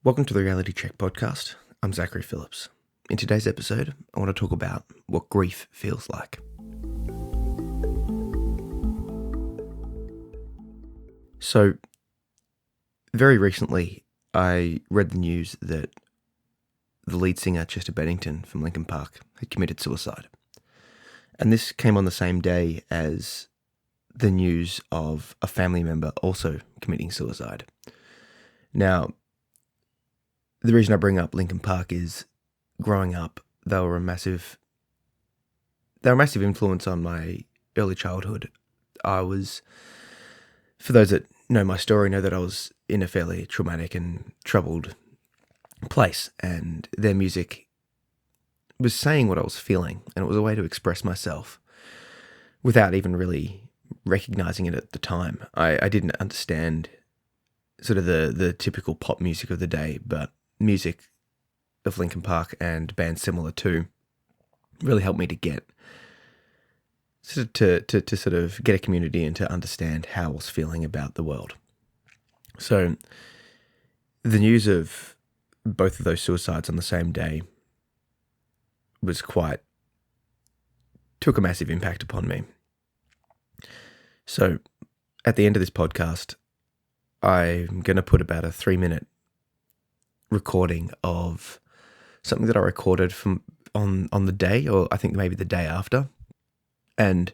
Welcome to the Reality Check podcast. I'm Zachary Phillips. In today's episode, I want to talk about what grief feels like. So, very recently, I read the news that the lead singer, Chester Bennington from Linkin Park, had committed suicide. And this came on the same day as the news of a family member also committing suicide. Now, the reason I bring up Linkin Park is growing up, they were a massive influence on my early childhood. For those that know my story, know that I was in a fairly traumatic and troubled place, and their music was saying what I was feeling, and it was a way to express myself without even really recognizing it at the time. I didn't understand sort of the typical pop music of the day, but music of Linkin Park and bands similar to really helped me to get to sort of get a community and to understand how I was feeling about the world. So the news of both of those suicides on the same day took a massive impact upon me. So at the end of this podcast, I'm going to put about a 3-minute recording of something that I recorded from on the day, or I think maybe the day after. And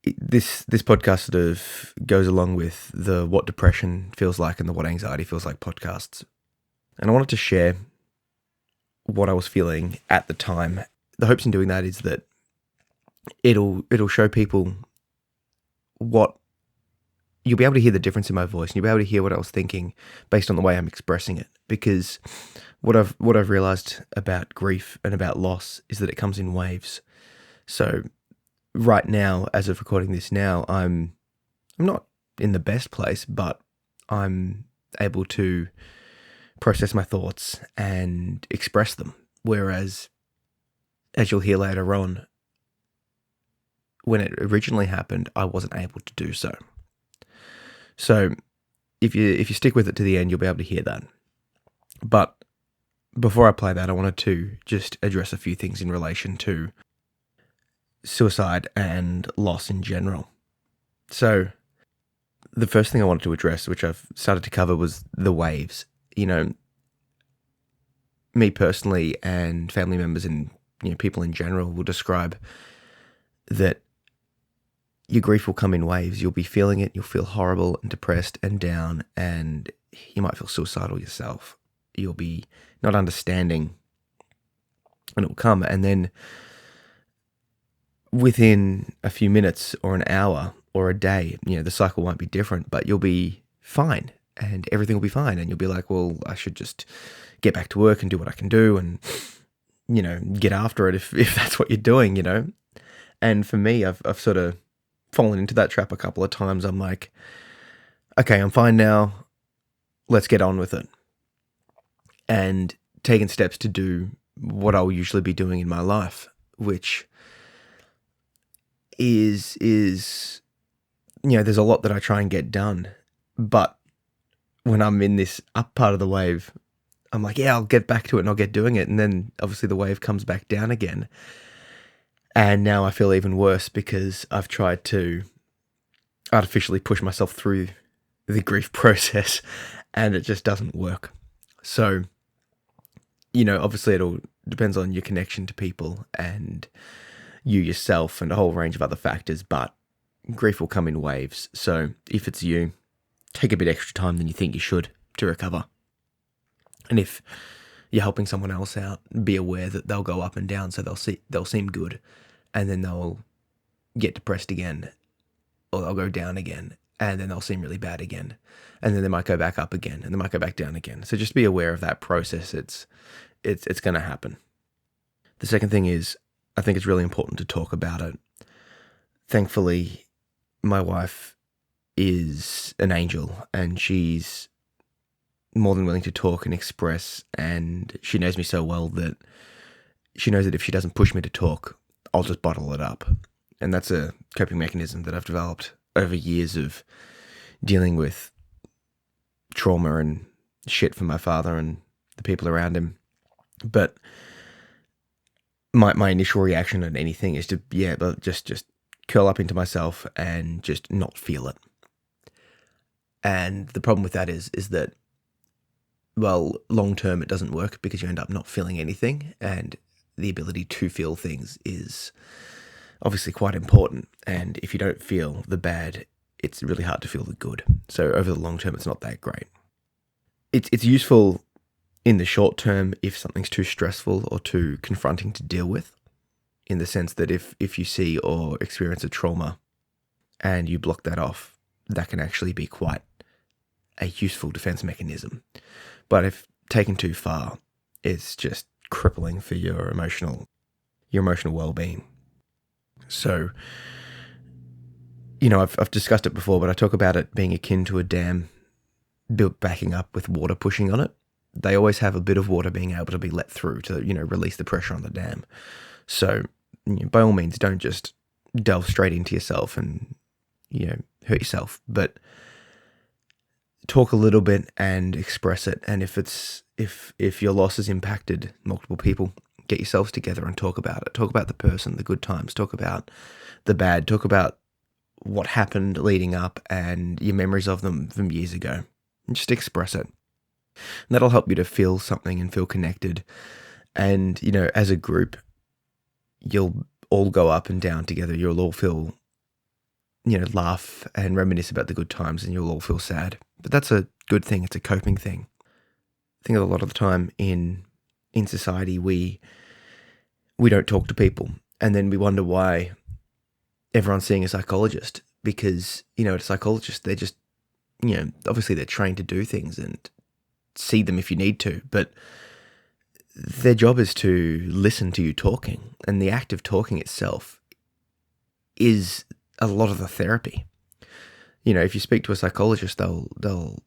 this podcast sort of goes along with the What Depression Feels Like and the What Anxiety Feels Like podcasts. And I wanted to share what I was feeling at the time. The hopes in doing that is that it'll show people what you'll be able to hear the difference in my voice, and you'll be able to hear what I was thinking based on the way I'm expressing it. Because what I've realized about grief and about loss is that it comes in waves. So right now, as of recording this now, I'm not in the best place, but I'm able to process my thoughts and express them. Whereas, as you'll hear later on, when it originally happened, I wasn't able to do so. So if you stick with it to the end, you'll be able to hear that. But before I play that, I wanted to just address a few things in relation to suicide and loss in general. So the first thing I wanted to address, which I've started to cover, was the waves. You know, me personally and family members and people in general will describe that your grief will come in waves. You'll be feeling it. You'll feel horrible and depressed and down, and you might feel suicidal yourself. You'll be not understanding, and it will come. And then within a few minutes or an hour or a day, the cycle won't be different, but you'll be fine and everything will be fine. And you'll be like, well, I should just get back to work and do what I can do and, get after it if that's what you're doing, And for me, I've sort of fallen into that trap a couple of times. I'm like, okay, I'm fine now. Let's get on with it. And taking steps to do what I'll usually be doing in my life, which is there's a lot that I try and get done. But when I'm in this up part of the wave, I'm like, yeah, I'll get back to it and I'll get doing it. And then obviously the wave comes back down again. And now I feel even worse because I've tried to artificially push myself through the grief process and it just doesn't work. So, obviously it all depends on your connection to people and you yourself and a whole range of other factors, but grief will come in waves. So if it's you, take a bit extra time than you think you should to recover. And if you're helping someone else out, be aware that they'll go up and down, so they'll seem good, and then they'll get depressed again, or they'll go down again, and then they'll seem really bad again, and then they might go back up again, and they might go back down again. So just be aware of that process. It's going to happen. The second thing is, I think it's really important to talk about it. Thankfully, my wife is an angel, and she's more than willing to talk and express, and she knows me so well that she knows that if she doesn't push me to talk, I'll just bottle it up. And that's a coping mechanism that I've developed over years of dealing with trauma and shit for my father and the people around him. But my initial reaction at anything is to, but just curl up into myself and just not feel it. And the problem with that is that, well, long term it doesn't work because you end up not feeling anything, and the ability to feel things is obviously quite important. And if you don't feel the bad, it's really hard to feel the good. So over the long term, it's not that great. It's useful in the short term if something's too stressful or too confronting to deal with, in the sense that if you see or experience a trauma and you block that off, that can actually be quite a useful defense mechanism. But if taken too far, it's just crippling for your emotional well-being. So, I've discussed it before, but I talk about it being akin to a dam built backing up with water pushing on it. They always have a bit of water being able to be let through to, release the pressure on the dam. So, by all means, don't just delve straight into yourself and, hurt yourself, but talk a little bit and express it. And if your loss has impacted multiple people, get yourselves together and talk about it. Talk about the person, the good times, talk about the bad, talk about what happened leading up and your memories of them from years ago. And just express it. And that'll help you to feel something and feel connected. And, as a group, you'll all go up and down together. You'll all feel, laugh and reminisce about the good times, and you'll all feel sad. But that's a good thing. It's a coping thing. I think a lot of the time in society, we don't talk to people, and then we wonder why everyone's seeing a psychologist, because, a psychologist, they're just, obviously they're trained to do things and see them if you need to, but their job is to listen to you talking, and the act of talking itself is a lot of the therapy. If you speak to a psychologist, they'll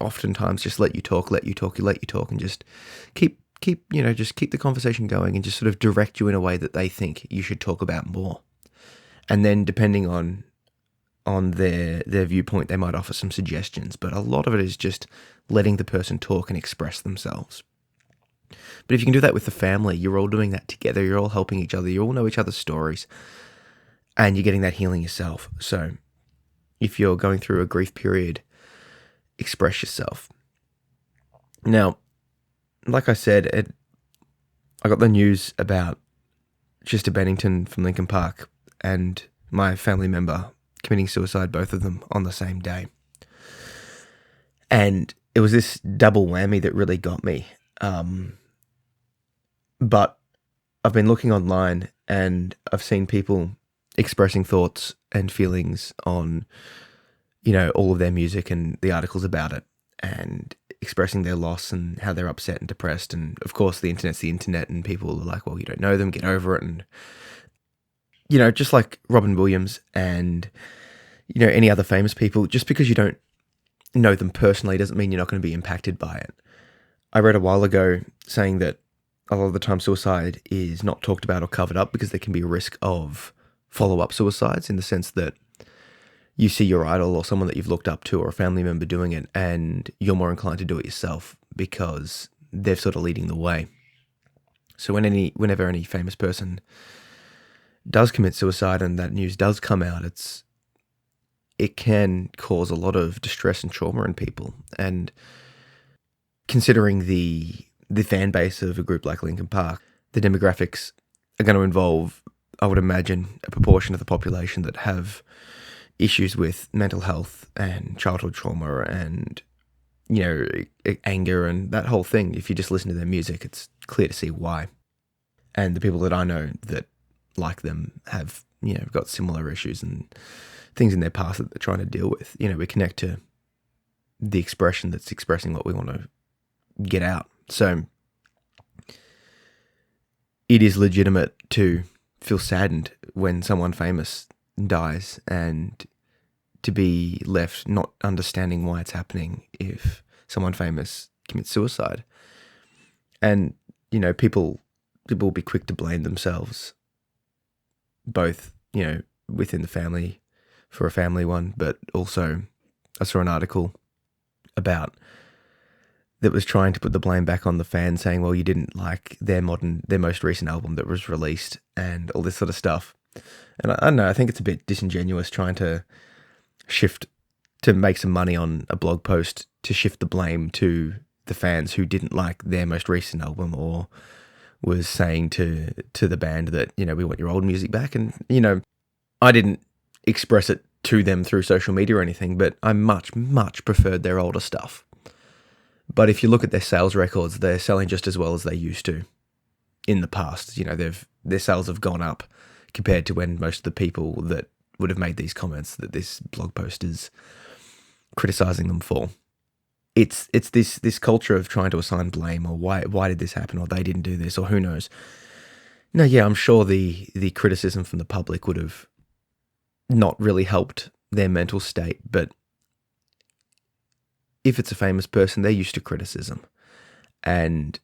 oftentimes just let you talk, and just keep the conversation going, and just sort of direct you in a way that they think you should talk about more. And then depending on their viewpoint, they might offer some suggestions, but a lot of it is just letting the person talk and express themselves. But if you can do that with the family, you're all doing that together, you're all helping each other, you all know each other's stories, and you're getting that healing yourself. So if you're going through a grief period, express yourself. Now, like I said, I got the news about Chester Bennington from Linkin Park and my family member committing suicide, both of them on the same day. And it was this double whammy that really got me. But I've been looking online and I've seen people expressing thoughts and feelings on, all of their music and the articles about it, and expressing their loss and how they're upset and depressed. And of course, the internet's the internet, and people are like, well, you don't know them, get over it. And, just like Robin Williams and, any other famous people, just because you don't know them personally doesn't mean you're not going to be impacted by it. I read a while ago saying that a lot of the time suicide is not talked about or covered up because there can be a risk of follow-up suicides, in the sense that you see your idol or someone that you've looked up to or a family member doing it, and you're more inclined to do it yourself because they're sort of leading the way. So whenever any famous person does commit suicide and that news does come out, it can cause a lot of distress and trauma in people. And considering the fan base of a group like Linkin Park, the demographics are going to involve, I would imagine, a proportion of the population that have issues with mental health and childhood trauma and, anger and that whole thing. If you just listen to their music, it's clear to see why. And the people that I know that like them have, got similar issues and things in their past that they're trying to deal with. We connect to the expression that's expressing what we want to get out. So it is legitimate to feel saddened when someone famous dies, and to be left not understanding why it's happening if someone famous commits suicide. And, people will be quick to blame themselves, both, within the family for a family one, but also I saw an article about that was trying to put the blame back on the fans, saying, well, you didn't like their most recent album that was released and all this sort of stuff. And I don't know, I think it's a bit disingenuous trying to make some money on a blog post to shift the blame to the fans who didn't like their most recent album, or was saying to the band that, we want your old music back. And, I didn't express it to them through social media or anything, but I much, much preferred their older stuff. But if you look at their sales records, they're selling just as well as they used to in the past. Their sales have gone up compared to when most of the people that would have made these comments that this blog post is criticizing them for. It's this culture of trying to assign blame, or why did this happen, or they didn't do this, or who knows. No, yeah, I'm sure the criticism from the public would have not really helped their mental state, but if it's a famous person, they're used to criticism, and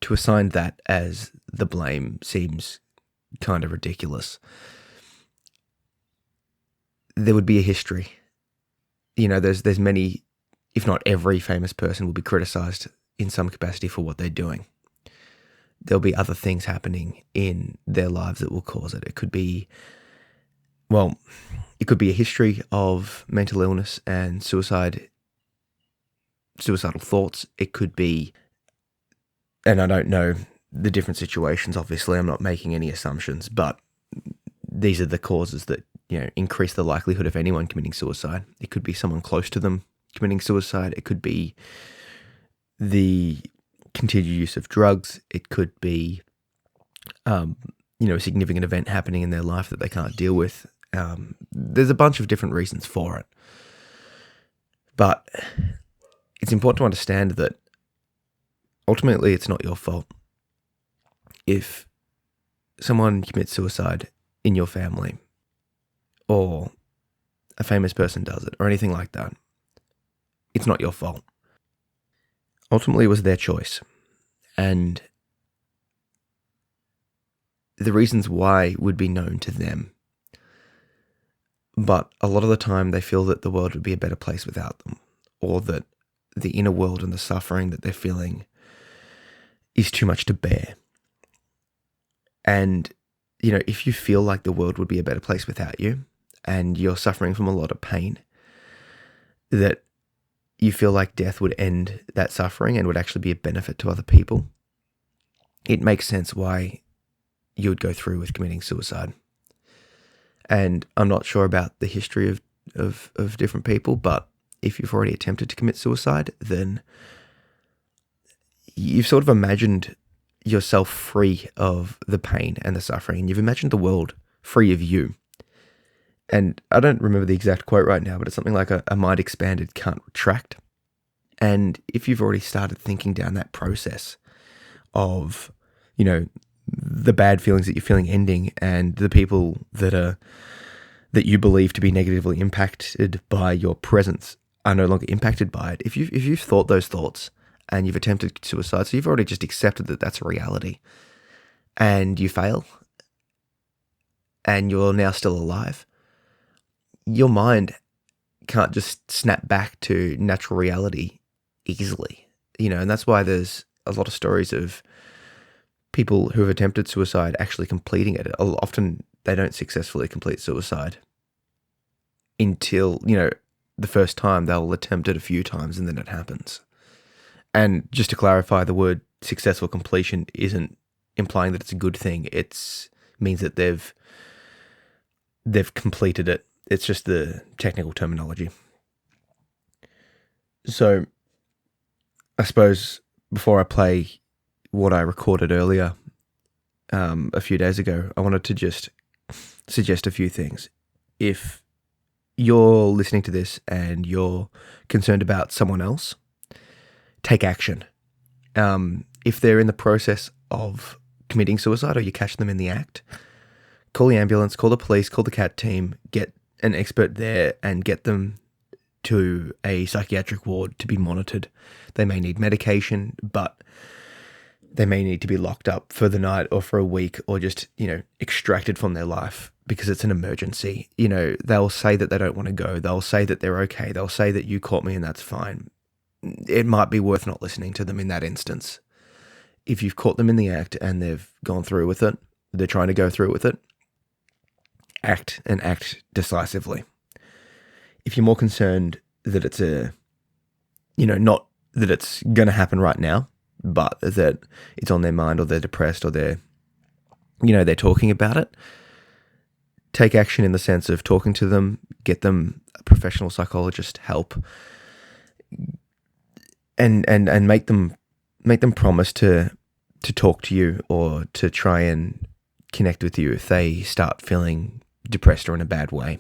to assign that as the blame seems kind of ridiculous. There would be a history. There's many, if not every famous person will be criticized in some capacity for what they're doing. There'll be other things happening in their lives that will cause it. It could be a history of mental illness and suicidal thoughts. It could be, and I don't know the different situations, obviously, I'm not making any assumptions, but these are the causes that, increase the likelihood of anyone committing suicide. It could be someone close to them committing suicide. It could be the continued use of drugs. It could be, a significant event happening in their life that they can't deal with. There's a bunch of different reasons for it. But it's important to understand that ultimately it's not your fault. If someone commits suicide in your family, or a famous person does it, or anything like that, it's not your fault. Ultimately, it was their choice. And the reasons why would be known to them. But a lot of the time, they feel that the world would be a better place without them, or that the inner world and the suffering that they're feeling is too much to bear. And, if you feel like the world would be a better place without you, and you're suffering from a lot of pain, that you feel like death would end that suffering and would actually be a benefit to other people, it makes sense why you would go through with committing suicide. And I'm not sure about the history of different people, but if you've already attempted to commit suicide, then you've sort of imagined yourself free of the pain and the suffering, and you've imagined the world free of you. And I don't remember the exact quote right now, but it's something like a mind expanded can't retract. And if you've already started thinking down that process of, the bad feelings that you're feeling ending, and the people that you believe to be negatively impacted by your presence are no longer impacted by it. If you've thought those thoughts and you've attempted suicide, so you've already just accepted that that's a reality, and you fail, and you're now still alive, your mind can't just snap back to natural reality easily, and that's why there's a lot of stories of people who have attempted suicide actually completing it. Often they don't successfully complete suicide until, the first time. They'll attempt it a few times and then it happens. And just to clarify, the word successful completion isn't implying that it's a good thing. It means that they've completed it. It's just the technical terminology. So I suppose before I play what I recorded earlier a few days ago, I wanted to just suggest a few things. If you're listening to this and you're concerned about someone else, take action. If they're in the process of committing suicide, or you catch them in the act, call the ambulance, call the police, call the CAT team, get an expert there and get them to a psychiatric ward to be monitored. They may need medication, but they may need to be locked up for the night or for a week, or just, extracted from their life because it's an emergency. They'll say that they don't want to go. They'll say that they're okay. They'll say that you caught me and that's fine. it might be worth not listening to them in that instance. If you've caught them in the act and they've gone through with it, they're trying to go through with it, act decisively. If you're more concerned that it's not that it's going to happen right now, but that it's on their mind, or they're depressed, or they're talking about it, take action in the sense of talking to them, get them a professional psychologist help, and make them promise to talk to you or to try and connect with you if they start feeling depressed or in a bad way.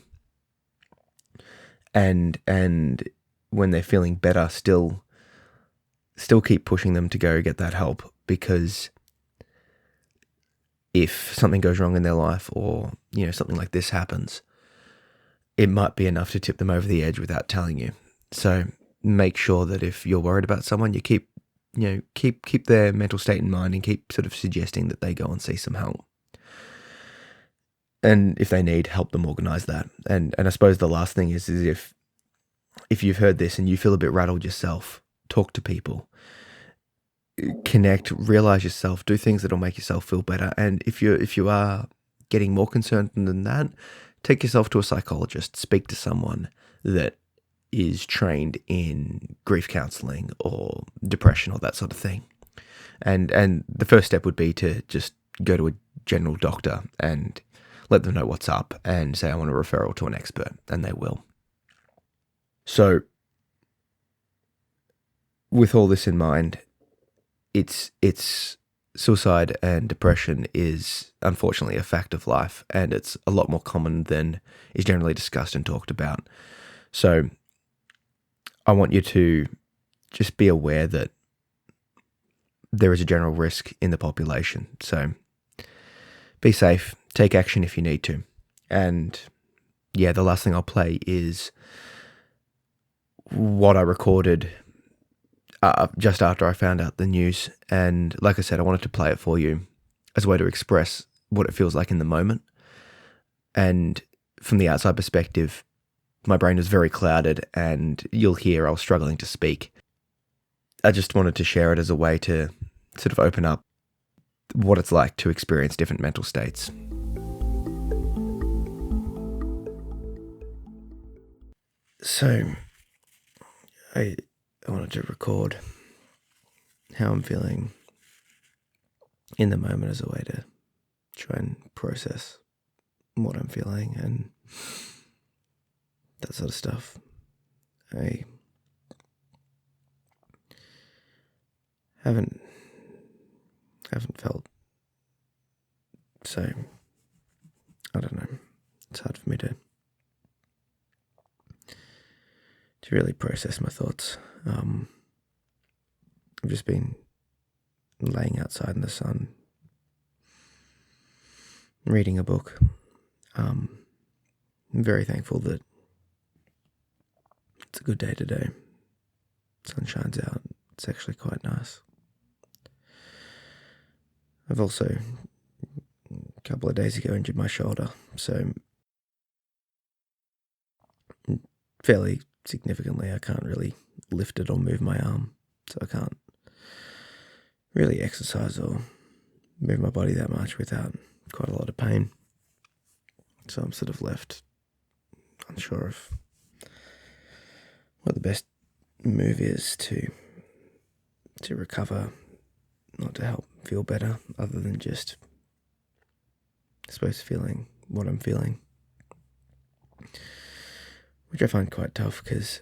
And when they're feeling better, still keep pushing them to go get that help, because if something goes wrong in their life, or something like this happens, it might be enough to tip them over the edge without telling you. So make sure that if you're worried about someone, you keep their mental state in mind, and keep sort of suggesting that they go and see some help. And if they need help, them organise that. And I suppose the last thing is if you've heard this and you feel a bit rattled yourself, talk to people, connect, realise yourself, do things that'll make yourself feel better. And if you are getting more concerned than that, take yourself to a psychologist, speak to someone that is trained in grief counselling or depression or that sort of thing. And the first step would be to just go to a general doctor and let them know what's up and say, I want a referral to an expert, and they will. So with all this in mind, it's suicide and depression is unfortunately a fact of life, and it's a lot more common than is generally discussed and talked about. So I want you to just be aware that there is a general risk in the population. So be safe, take action if you need to. And yeah, the last thing I'll play is what I recorded just after I found out the news. And like I said, I wanted to play it for you as a way to express what it feels like in the moment. And from the outside perspective, my brain was very clouded, and you'll hear I was struggling to speak. I just wanted to share it as a way to sort of open up what it's like to experience different mental states. So I wanted to record how I'm feeling in the moment as a way to try and process what I'm feeling and that sort of stuff. I haven't felt, so I don't know. It's hard for me to really process my thoughts. I've just been laying outside in the sun, reading a book. I'm very thankful that it's a good day today. Sun shines out. It's actually quite nice. I've also, a couple of days ago, injured my shoulder, so fairly significantly I can't really lift it or move my arm, so I can't really exercise or move my body that much without quite a lot of pain. So I'm sort of left unsure of what the best move is to recover, not to help feel better, other than just, I suppose, feeling what I'm feeling, which I find quite tough because,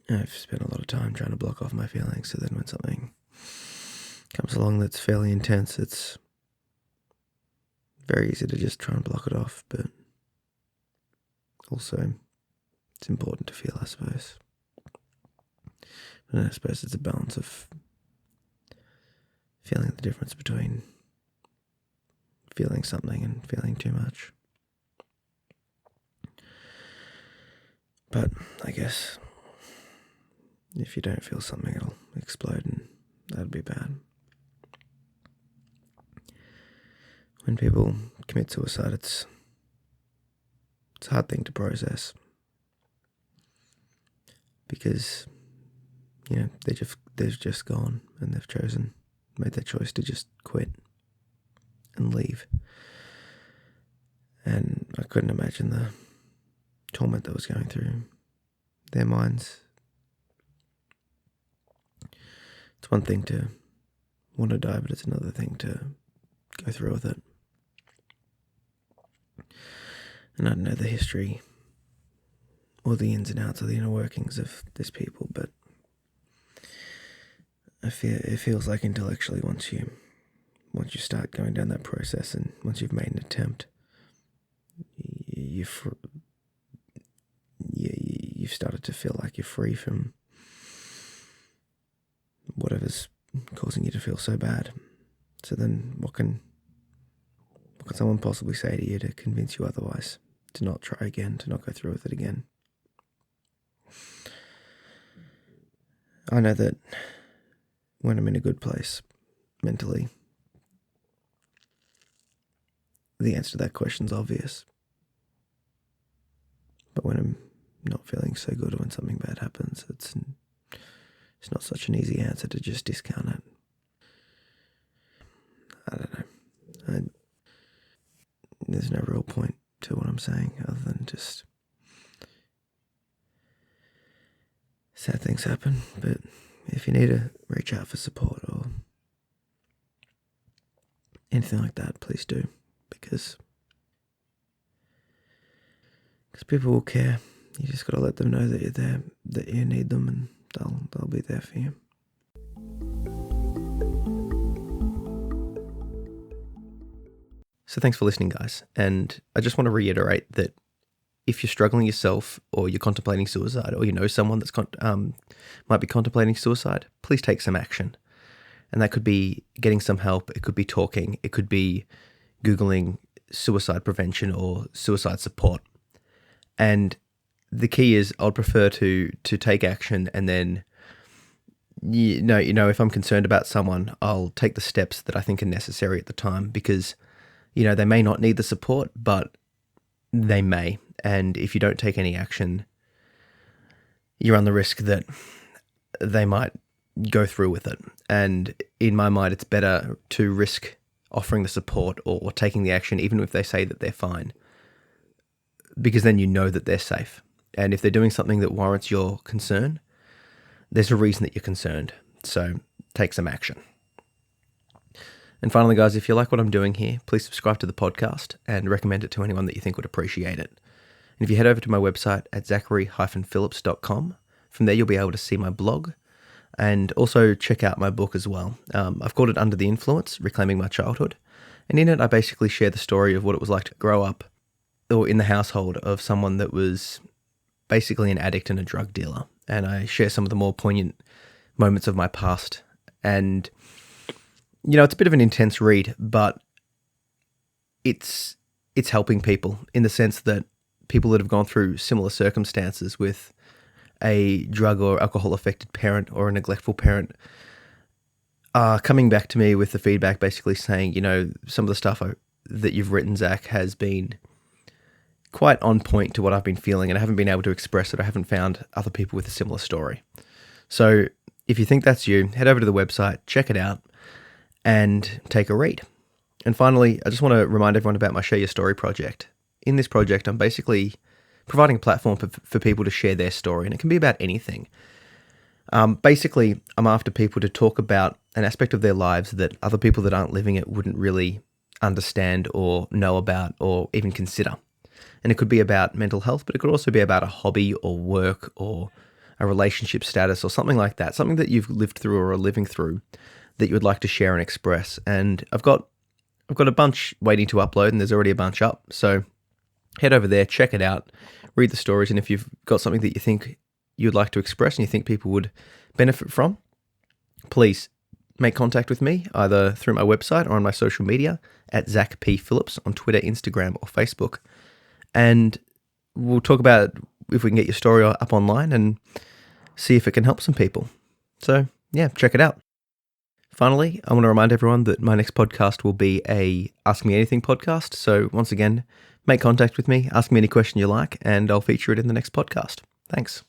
I've spent a lot of time trying to block off my feelings, so then when something comes along that's fairly intense, it's very easy to just try and block it off, but also it's important to feel, I suppose. And I suppose it's a balance of feeling the difference between feeling something and feeling too much. But I guess if you don't feel something, it'll explode, and that'd be bad. When people commit suicide, it's a hard thing to process. because, they've just gone and they've made their choice to just quit and leave. And I couldn't imagine the torment that was going through their minds. It's one thing to want to die, but it's another thing to go through with it. And I don't know the history or the ins and outs or the inner workings of these people, but it feels like intellectually once you start going down that process and once you've made an attempt, you've started to feel like you're free from whatever's causing you to feel so bad. So then what can someone possibly say to you to convince you otherwise, to not try again, to not go through with it again? I know that when I'm in a good place mentally, the answer to that question's obvious. But when I'm not feeling so good, or when something bad happens, it's not such an easy answer to just discount it. I don't know. There's no real point to what I'm saying other than just sad things happen. But if you need to reach out for support or anything like that, please do, because people will care. You just got to let them know that you're there, that you need them, and they'll be there for you. So thanks for listening, guys. And I just want to reiterate that if you're struggling yourself, or you're contemplating suicide, or you know someone that's might be contemplating suicide, please take some action. And that could be getting some help. It could be talking. It could be Googling suicide prevention or suicide support. And the key is I'd prefer to take action, and then, if I'm concerned about someone, I'll take the steps that I think are necessary at the time, because, they may not need the support, but they may. And if you don't take any action, you run the risk that they might go through with it. And in my mind, it's better to risk offering the support or taking the action, even if they say that they're fine, because then you know that they're safe. And if they're doing something that warrants your concern, there's a reason that you're concerned. So take some action. And finally, guys, if you like what I'm doing here, please subscribe to the podcast and recommend it to anyone that you think would appreciate it. And if you head over to my website at zachary-phillips.com, from there you'll be able to see my blog and also check out my book as well. I've called it Under the Influence, Reclaiming My Childhood. And in it, I basically share the story of what it was like to grow up or in the household of someone that was basically an addict and a drug dealer. And I share some of the more poignant moments of my past. And, it's a bit of an intense read, but it's helping people in the sense that people that have gone through similar circumstances with a drug or alcohol affected parent or a neglectful parent are coming back to me with the feedback basically saying, some of the stuff that you've written, Zach, has been quite on point to what I've been feeling, and I haven't been able to express it. I haven't found other people with a similar story. So if you think that's you, head over to the website, check it out, and take a read. And finally, I just want to remind everyone about my Share Your Story project. In this project, I'm basically providing a platform for people to share their story, and it can be about anything. Basically, I'm after people to talk about an aspect of their lives that other people that aren't living it wouldn't really understand or know about or even consider. And it could be about mental health, but it could also be about a hobby or work or a relationship status or something like that, something that you've lived through or are living through that you would like to share and express. And I've got a bunch waiting to upload, and there's already a bunch up. So head over there, check it out, read the stories, and if you've got something that you think you'd like to express and you think people would benefit from, please make contact with me either through my website or on my social media at Zach P. Phillips on Twitter, Instagram, or Facebook. And we'll talk about if we can get your story up online and see if it can help some people. So, yeah, check it out. Finally, I want to remind everyone that my next podcast will be a Ask Me Anything podcast. So once again, make contact with me, ask me any question you like, and I'll feature it in the next podcast. Thanks.